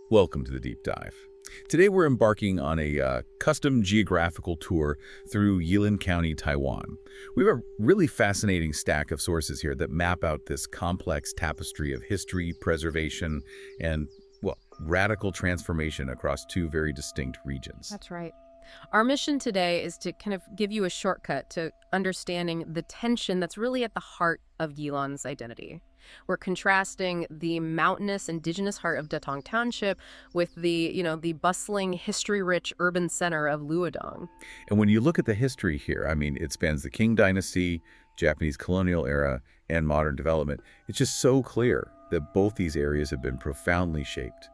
Welcome to the Deep Dive. Today we're embarking on a custom geographical tour through Yilan County, Taiwan. We have a really fascinating stack of sources here that map out this complex tapestry of history, preservation, and, well, radical transformation across two very distinct regions. That's right. Our mission today is to kind of give you a shortcut to understanding the tension that's really at the heart of Yilan's identity. We're contrasting the mountainous indigenous heart of Datong Township with the bustling, history-rich urban center of Luodong. And when you look at the history here, I mean, it spans the Qing Dynasty, Japanese colonial era, and modern development. It's just so clear that both these areas have been profoundly shaped,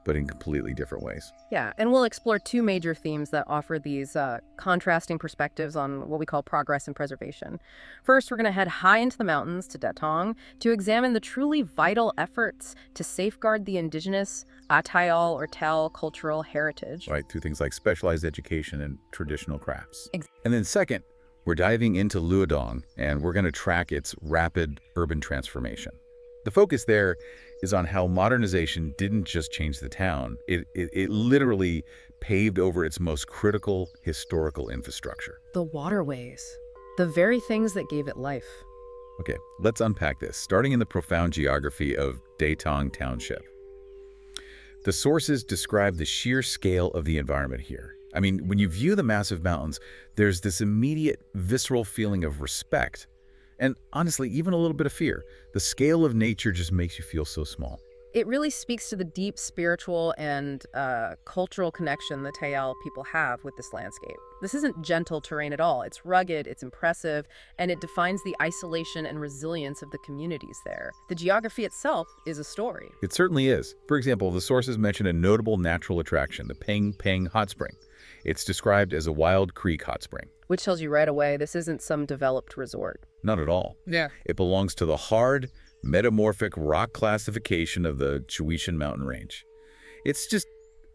but in completely different ways. Yeah, and we'll explore two major themes that offer these contrasting perspectives on what we call progress and preservation. First, we're going to head high into the mountains to Datong to examine the truly vital efforts to safeguard the indigenous Atayal or Tel cultural heritage. Right, through things like specialized education and traditional crafts. And then second, we're diving into Luodong, and we're going to track its rapid urban transformation. The focus there is on how modernization didn't just change the town. It literally paved over its most critical historical infrastructure. The waterways, the very things that gave it life. Okay, let's unpack this, starting in the profound geography of Datong Township. The sources describe the sheer scale of the environment here. I mean, when you view the massive mountains, there's this immediate, visceral feeling of respect. And honestly, even a little bit of fear. The scale of nature just makes you feel so small. It really speaks to the deep spiritual and cultural connection the Tayal people have with this landscape. This isn't gentle terrain at all. It's rugged, it's impressive, and it defines the isolation and resilience of the communities there. The geography itself is a story. It certainly is. For example, the sources mention a notable natural attraction, the Peng Peng Hot Spring. It's described as a wild creek hot spring. Which tells you right away this isn't some developed resort. Not at all. Yeah. It belongs to the hard, metamorphic rock classification of the Chiwishan mountain range. It's just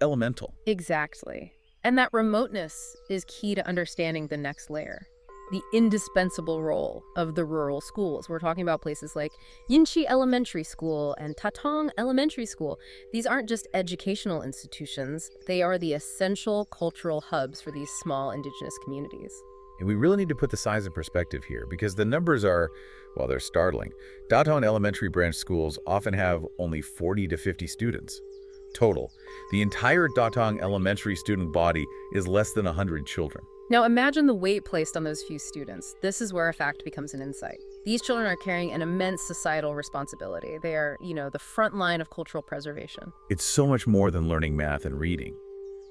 elemental. Exactly. And that remoteness is key to understanding the next layer. The indispensable role of the rural schools. We're talking about places like Yinchi Elementary School and Tatong Elementary School. These aren't just educational institutions. They are the essential cultural hubs for these small indigenous communities. And we really need to put the size in perspective here because the numbers are, well, they're startling. Datong Elementary branch schools often have only 40 to 50 students total. The entire Datong Elementary student body is less than 100 children. Now imagine the weight placed on those few students. This is where a fact becomes an insight. These children are carrying an immense societal responsibility. They are, the front line of cultural preservation. It's so much more than learning math and reading.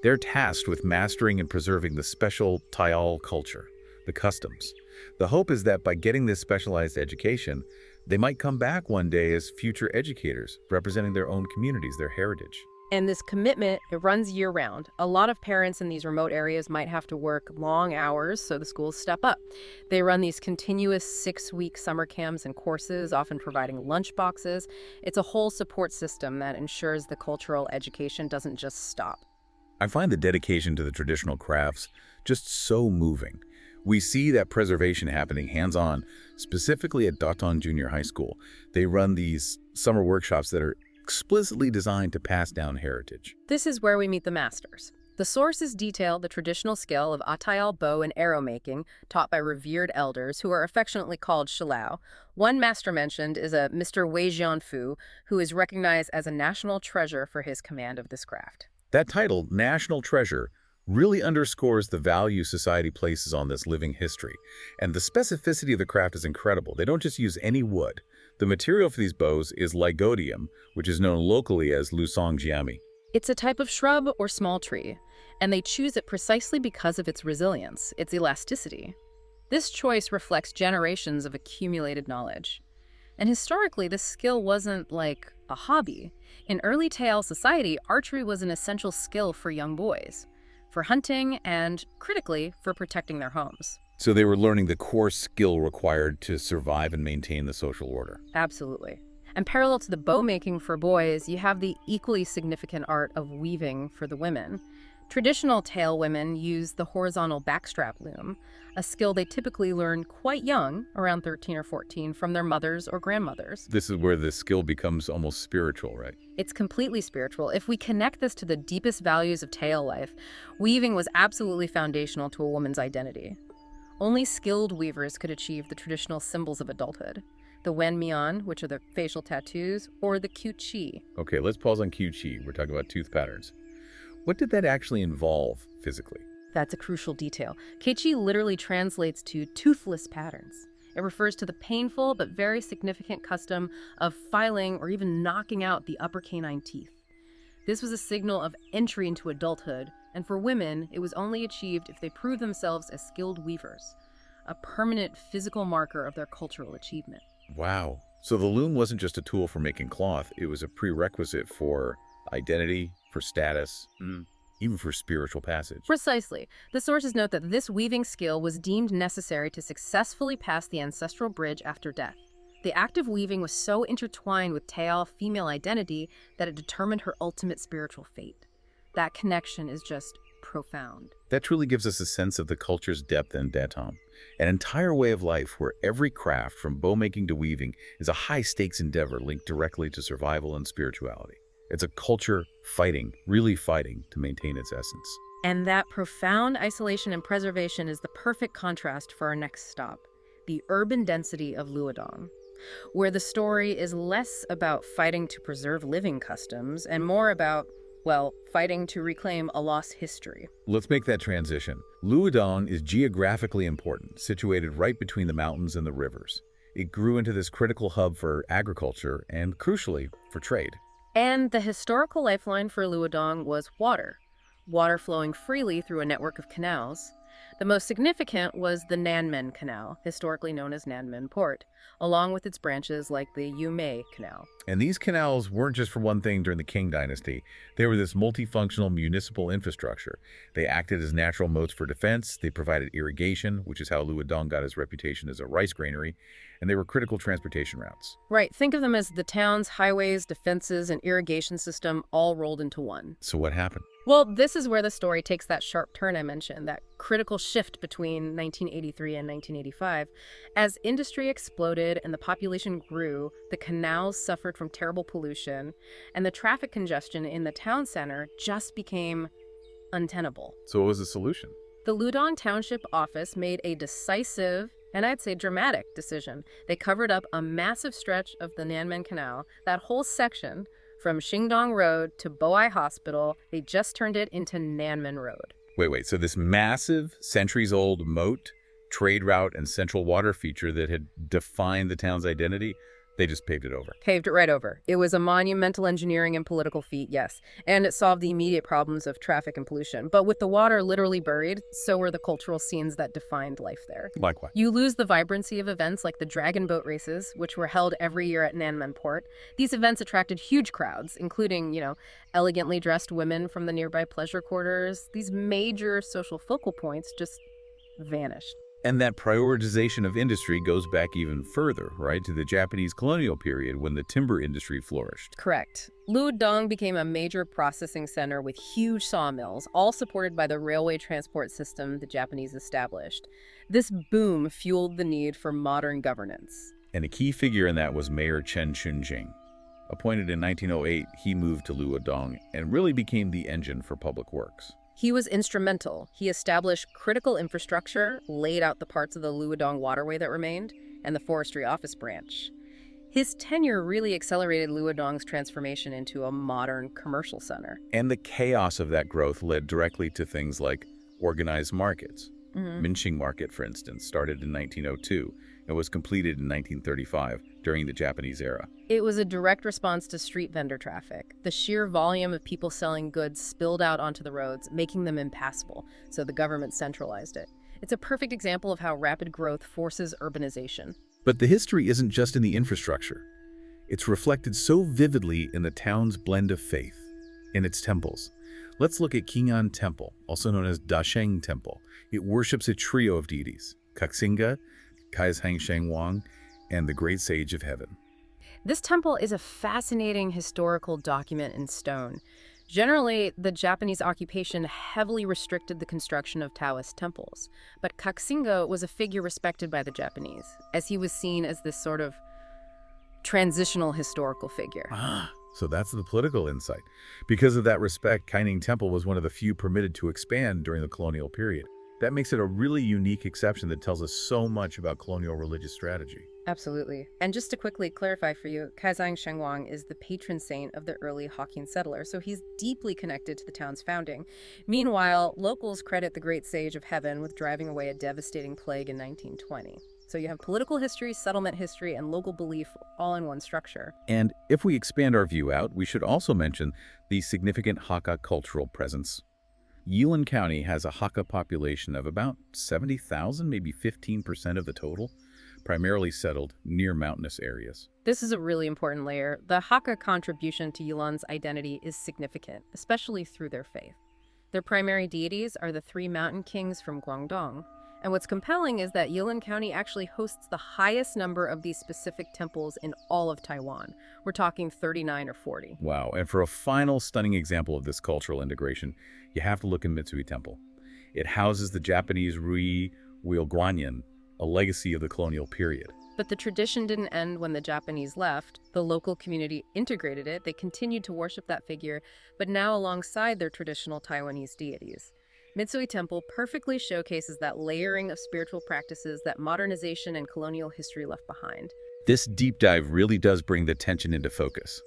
They're tasked with mastering and preserving the special Tayal culture, the customs. The hope is that by getting this specialized education, they might come back one day as future educators, representing their own communities, their heritage. And this commitment, it runs year-round. A lot of parents in these remote areas might have to work long hours, so the schools step up. They run these continuous 6-week summer camps and courses, often providing lunch boxes. It's a whole support system that ensures the cultural education doesn't just stop. I find the dedication to the traditional crafts just so moving. We see that preservation happening hands-on, specifically at Datong Junior High School. They run these summer workshops that are explicitly designed to pass down heritage. This is where we meet the masters. The sources detail the traditional skill of Atayal bow and arrow making, taught by revered elders who are affectionately called Shilao. One master mentioned is a Mr. Wei Jianfu, who is recognized as a national treasure for his command of this craft. That title, National Treasure, really underscores the value society places on this living history. And the specificity of the craft is incredible. They don't just use any wood. The material for these bows is lygodium, which is known locally as lusong jiami. It's a type of shrub or small tree, and they choose it precisely because of its resilience, its elasticity. This choice reflects generations of accumulated knowledge. And historically, this skill wasn't like a hobby. In early Tayal society, archery was an essential skill for young boys, for hunting and, critically, for protecting their homes. So they were learning the core skill required to survive and maintain the social order. Absolutely. And parallel to the bow making for boys, you have the equally significant art of weaving for the women. Traditional tail women use the horizontal backstrap loom, a skill they typically learn quite young, around 13 or 14, from their mothers or grandmothers. This is where the skill becomes almost spiritual, right? It's completely spiritual. If we connect this to the deepest values of tail life, weaving was absolutely foundational to a woman's identity. Only skilled weavers could achieve the traditional symbols of adulthood. The wen mian, which are the facial tattoos, or the qiu qi. Okay, let's pause on qiu qi. We're talking about tooth patterns. What did that actually involve physically? That's a crucial detail. Keichi literally translates to toothless patterns. It refers to the painful but very significant custom of filing or even knocking out the upper canine teeth. This was a signal of entry into adulthood, and for women, it was only achieved if they proved themselves as skilled weavers, a permanent physical marker of their cultural achievement. Wow. So the loom wasn't just a tool for making cloth, it was a prerequisite for identity, for status, even for spiritual passage. Precisely. The sources note that this weaving skill was deemed necessary to successfully pass the ancestral bridge after death. The act of weaving was so intertwined with Taal female identity that it determined her ultimate spiritual fate. That connection is just profound. That truly gives us a sense of the culture's depth in Datong, an entire way of life where every craft, from bow-making to weaving, is a high-stakes endeavor linked directly to survival and spirituality. It's a culture fighting, really fighting, to maintain its essence. And that profound isolation and preservation is the perfect contrast for our next stop, the urban density of Luodong, where the story is less about fighting to preserve living customs and more about, well, fighting to reclaim a lost history. Let's make that transition. Luodong is geographically important, situated right between the mountains and the rivers. It grew into this critical hub for agriculture and, crucially, for trade. And the historical lifeline for Luodong was water flowing freely through a network of canals. The most significant was the Nanmen Canal, historically known as Nanmen Port, along with its branches like the Yumei Canal. And these canals weren't just for one thing during the Qing dynasty. They were this multifunctional municipal infrastructure. They acted as natural moats for defense, they provided irrigation, which is how Luodong got its reputation as a rice granary, and they were critical transportation routes. Right, think of them as the town's highways, defenses, and irrigation system all rolled into one. So what happened? Well, this is where the story takes that sharp turn I mentioned, that critical shift between 1983 and 1985. As industry exploded and the population grew, the canals suffered from terrible pollution, and the traffic congestion in the town center just became untenable. So what was the solution? The Luodong Township office made a decisive, and I'd say dramatic, decision. They covered up a massive stretch of the Nanmen Canal, that whole section, from Xingdong Road to Boai Hospital. They just turned it into Nanmen Road. Wait. So this massive, centuries-old moat, trade route, and central water feature that had defined the town's identity, they just paved it over. Paved it right over. It was a monumental engineering and political feat, yes. And it solved the immediate problems of traffic and pollution. But with the water literally buried, so were the cultural scenes that defined life there. Like what? You lose the vibrancy of events like the dragon boat races, which were held every year at Nanmen Port. These events attracted huge crowds, including, elegantly dressed women from the nearby pleasure quarters. These major social focal points just vanished. And that prioritization of industry goes back even further, right, to the Japanese colonial period when the timber industry flourished. Correct. Luodong became a major processing center with huge sawmills, all supported by the railway transport system the Japanese established. This boom fueled the need for modern governance. And a key figure in that was Mayor Chen Chunjing. Appointed in 1908, he moved to Luodong and really became the engine for public works. He was instrumental. He established critical infrastructure, laid out the parts of the Luodong waterway that remained, and the forestry office branch. His tenure really accelerated Luodong's transformation into a modern commercial center. And the chaos of that growth led directly to things like organized markets. Minqing Market, for instance, started in 1902 and was completed in 1935 during the Japanese era. It was a direct response to street vendor traffic. The sheer volume of people selling goods spilled out onto the roads, making them impassable, so the government centralized it. It's a perfect example of how rapid growth forces urbanization. But the history isn't just in the infrastructure. It's reflected so vividly in the town's blend of faith, in its temples. Let's look at Qing'an Temple, also known as Dasheng Temple. It worships a trio of deities, Kaxinga, Kaisheng Shengwang, and the Great Sage of Heaven. This temple is a fascinating historical document in stone. Generally, the Japanese occupation heavily restricted the construction of Taoist temples, but Kakusingo was a figure respected by the Japanese, as he was seen as this sort of transitional historical figure. So that's the political insight. Because of that respect, Kaining Temple was one of the few permitted to expand during the colonial period. That makes it a really unique exception that tells us so much about colonial religious strategy. Absolutely. And just to quickly clarify for you, Kaizang Shengwang is the patron saint of the early Hokkien settlers, so he's deeply connected to the town's founding. Meanwhile, locals credit the Great Sage of Heaven with driving away a devastating plague in 1920. So you have political history, settlement history, and local belief all in one structure. And if we expand our view out, we should also mention the significant Hakka cultural presence. Yilan County has a Hakka population of about 70,000, maybe 15% of the total, primarily settled near mountainous areas. This is a really important layer. The Hakka contribution to Yilan's identity is significant, especially through their faith. Their primary deities are the three mountain kings from Guangdong. And what's compelling is that Yilan County actually hosts the highest number of these specific temples in all of Taiwan. We're talking 39 or 40. Wow, and for a final stunning example of this cultural integration, you have to look at Mitsui Temple. It houses the Japanese Rui Guilguanyin, a legacy of the colonial period. But the tradition didn't end when the Japanese left. The local community integrated it. They continued to worship that figure, but now alongside their traditional Taiwanese deities. Mitsui Temple perfectly showcases that layering of spiritual practices that modernization and colonial history left behind. This deep dive really does bring the tension into focus.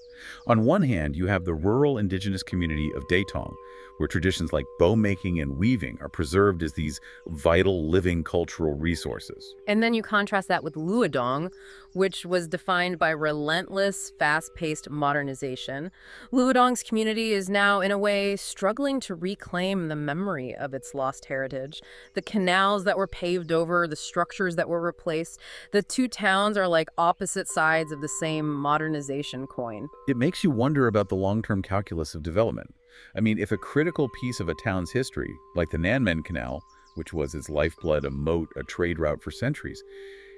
On one hand, you have the rural indigenous community of Datong, where traditions like bow making and weaving are preserved as these vital living cultural resources. And then you contrast that with Luodong, which was defined by relentless, fast-paced modernization. Luodong's community is now, in a way, struggling to reclaim the memory of its lost heritage. The canals that were paved over, the structures that were replaced, the two towns are like opposite sides of the same modernization coin. It makes you wonder about the long-term calculus of development. I mean, if a critical piece of a town's history, like the Nanmen Canal, which was its lifeblood, a moat, a trade route for centuries,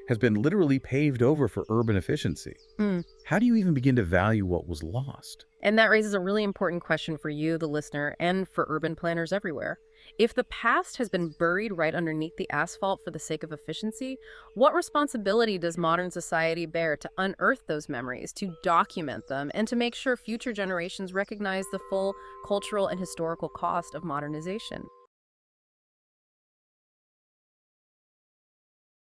has been literally paved over for urban efficiency, how do you even begin to value what was lost? And that raises a really important question for you, the listener, and for urban planners everywhere. If the past has been buried right underneath the asphalt for the sake of efficiency, what responsibility does modern society bear to unearth those memories, to document them, and to make sure future generations recognize the full cultural and historical cost of modernization?